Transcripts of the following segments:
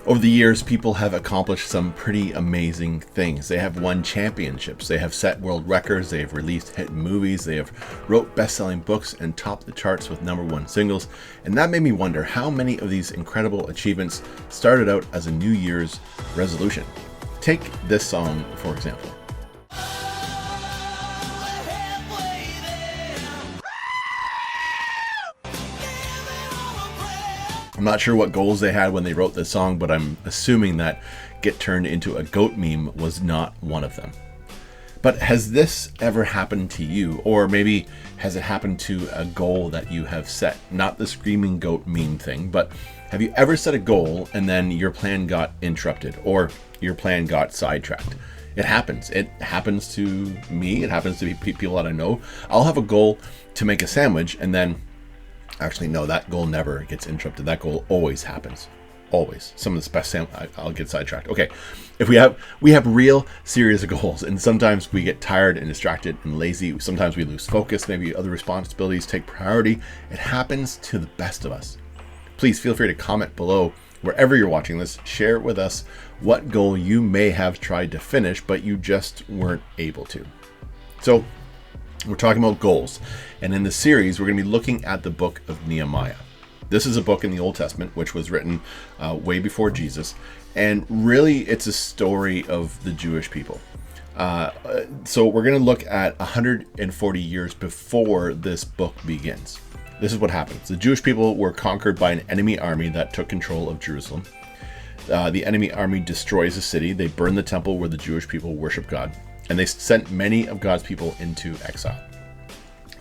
Over the years, people have accomplished some pretty amazing things. They have won championships, they have set world records, they have released hit movies, they have wrote best-selling books and topped the charts with #1 singles. And that made me wonder how many of these incredible achievements started out as a New Year's resolution. Take this song, for example. I'm not sure what goals they had when they wrote this song, but I'm assuming that get turned into a goat meme was not one of them. But has this ever happened to you? Or maybe has it happened to a goal that you have set? Not the screaming goat meme thing, but have you ever set a goal and then your plan got interrupted or your plan got sidetracked? It happens. It happens to me. It happens to people that I know. I'll have a goal to make a sandwich and then actually, no, that goal never gets interrupted. That goal always happens. Always. Some of the best I'll get sidetracked. Okay. If we have real serious goals, and sometimes we get tired and distracted and lazy. Sometimes we lose focus. Maybe other responsibilities take priority. It happens to the best of us. Please feel free to comment below wherever you're watching this. Share with us what goal you may have tried to finish, but you just weren't able to. So, we're talking about goals, and in this series we're going to be looking at the book of Nehemiah. This is a book in the Old Testament which was written way before Jesus, and really it's a story of the Jewish people. So we're going to look at 140 years before this book begins. This is what happens. The Jewish people were conquered by an enemy army that took control of Jerusalem. The enemy army destroys the city. They burn the temple where the Jewish people worship God. And they sent many of God's people into exile.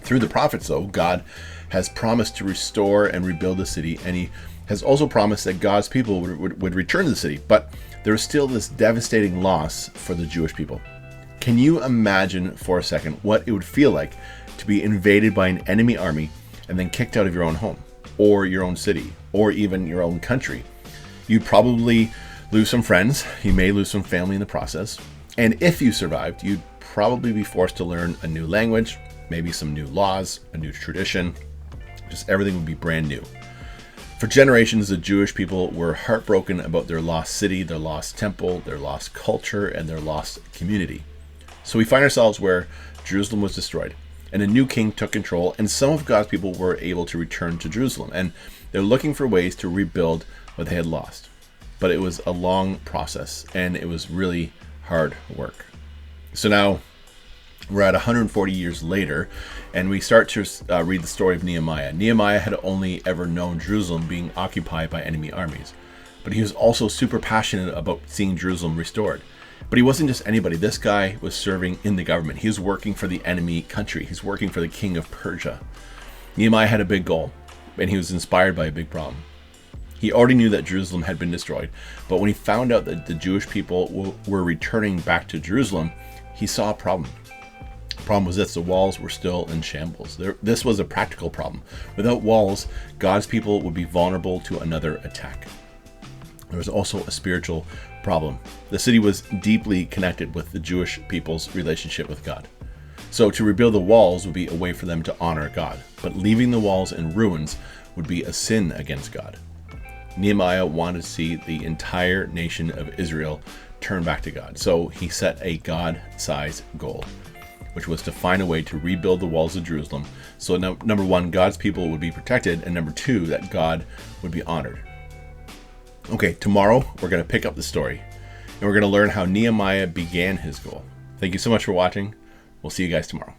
Through the prophets, though, God has promised to restore and rebuild the city, and he has also promised that God's people would return to the city. But there is still this devastating loss for the Jewish people. Can you imagine for a second what it would feel like to be invaded by an enemy army and then kicked out of your own home, or your own city, or even your own country? You'd probably lose some friends. You may lose some family in the process. And if you survived, you'd probably be forced to learn a new language, maybe some new laws, a new tradition. Just everything would be brand new. For generations, the Jewish people were heartbroken about their lost city, their lost temple, their lost culture, and their lost community. So we find ourselves where Jerusalem was destroyed, and a new king took control, and some of God's people were able to return to Jerusalem, and they're looking for ways to rebuild what they had lost. But it was a long process, and it was really hard work. So now we're at 140 years later, and we start to read the story of Nehemiah. Nehemiah had only ever known Jerusalem being occupied by enemy armies, but he was also super passionate about seeing Jerusalem restored. But he wasn't just anybody. This guy was serving in the government. He was working for the enemy country. He's working for the king of Persia. Nehemiah had a big goal, and he was inspired by a big problem. He already knew that Jerusalem had been destroyed, but when he found out that the Jewish people were returning back to Jerusalem, he saw a problem. The problem was this: the walls were still in shambles. This was a practical problem. Without walls, God's people would be vulnerable to another attack. There was also a spiritual problem. The city was deeply connected with the Jewish people's relationship with God. So to rebuild the walls would be a way for them to honor God, but leaving the walls in ruins would be a sin against God. Nehemiah wanted to see the entire nation of Israel turn back to God. So he set a God-sized goal, which was to find a way to rebuild the walls of Jerusalem. So number one, God's people would be protected, and number two, that God would be honored. Okay, tomorrow we're going to pick up the story, and we're going to learn how Nehemiah began his goal. Thank you so much for watching. We'll see you guys tomorrow.